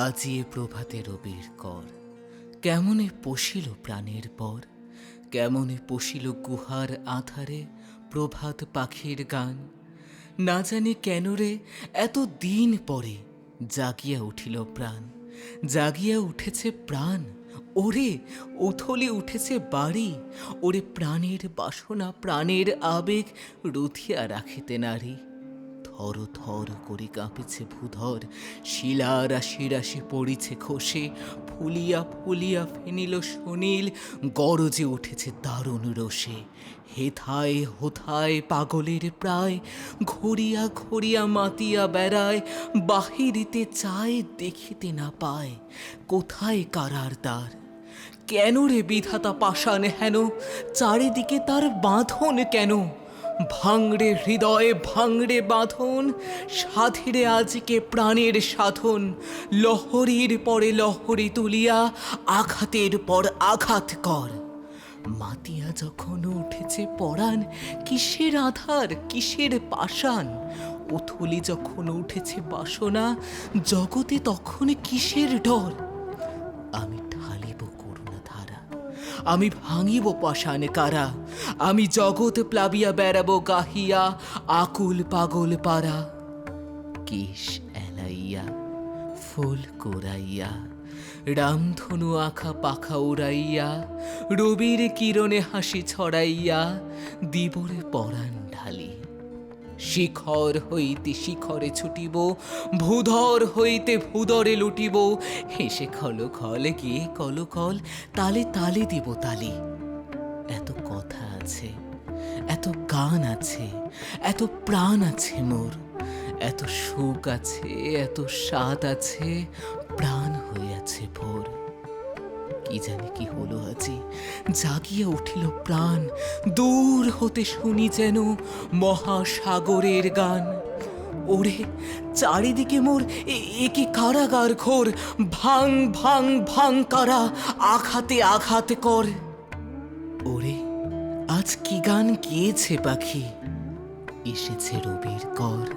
আজিয়ে প্রভাতে রবির কর, কেমনে পশিল প্রাণের পর, কেমনে পশিল গুহার আধারে প্রভাত পাখির গান। না জানি কেন রে এত দিন পরে জাগিয়া উঠিল প্রাণ, জাগিয়া উঠেছে প্রাণ। ওরে উথলি উঠেছে বাড়ি, ওরে প্রাণের বাসনা প্রাণের আবেগ রুধিয়া রাখিতে নারী। থর থর করে কাঁপিছে ভূধর, শিলা রাশি রাশি পড়িছে খসে, ফুলিয়া ফুলিয়া ফেনিল সুনীল, গরজে উঠেছে দারুণ রোষে। হেথায় হোথায় পাগলের প্রায়, ঘুরিয়া ঘুরিয়া মাতিয়া বেড়ায়, বাহিরিতে চায় দেখিতে না পায়, কোথায় কারার দ্বার। কেন রে বিধাতা পাষাণ হেন, চারিদিকে তার বাঁধন কেন? ভাঙড়ে হৃদয়ে ভাঙড়ে বাঁধন, সাধিরে আজকে প্রাণের সাধন। লহরীর পরে লহরী তুলিয়া আঘাতের পর আঘাত কর। মাতিয়া যখন উঠেছে পরাণ, কিসের আধার কিসের পাষাণ? উথলি যখন উঠেছে বাসনা, জগতে তখন কিসের ডর? আমি ঢালিব করুণা ধারা, আমি ভাঙিব পাষাণ কারা, আমি জগৎ প্লাবিয়া বেড়াবো গাহিয়া আকুল পাগল পারা। কেশ এলাইয়া ফুল কোরাইয়া, রামধনু আখা পাখা উড়াইয়া, রবির কিরণে হাসি ছড়াইয়া, দিবরে পরাণ ঢালি। শিখর হইতে শিখরে ছুটিব, ভূধর হইতে ভূধরে লুটিব, হেসে খল খলে গিয়ে কল কল, তালে তালে দিব তালি। এত কথা আছে, এত গান আছে, এত প্রাণ আছে মোর, এত সুখ আছে, এত স্বাদ আছে, প্রাণ হইয়াছে ভোর। কি জানি কি হলো আজি, জাগিয়া উঠিল প্রাণ, দূর হতে শুনি যেন মহাসাগরের গান। ওরে চারিদিকে মোর এ কি কারাগার ঘোর, ভাং ভাং ভাং কারা, আঘাতে আঘাত কর। ওরে আজ কি গান গেয়েছে পাখি, এসেছে রবির কর।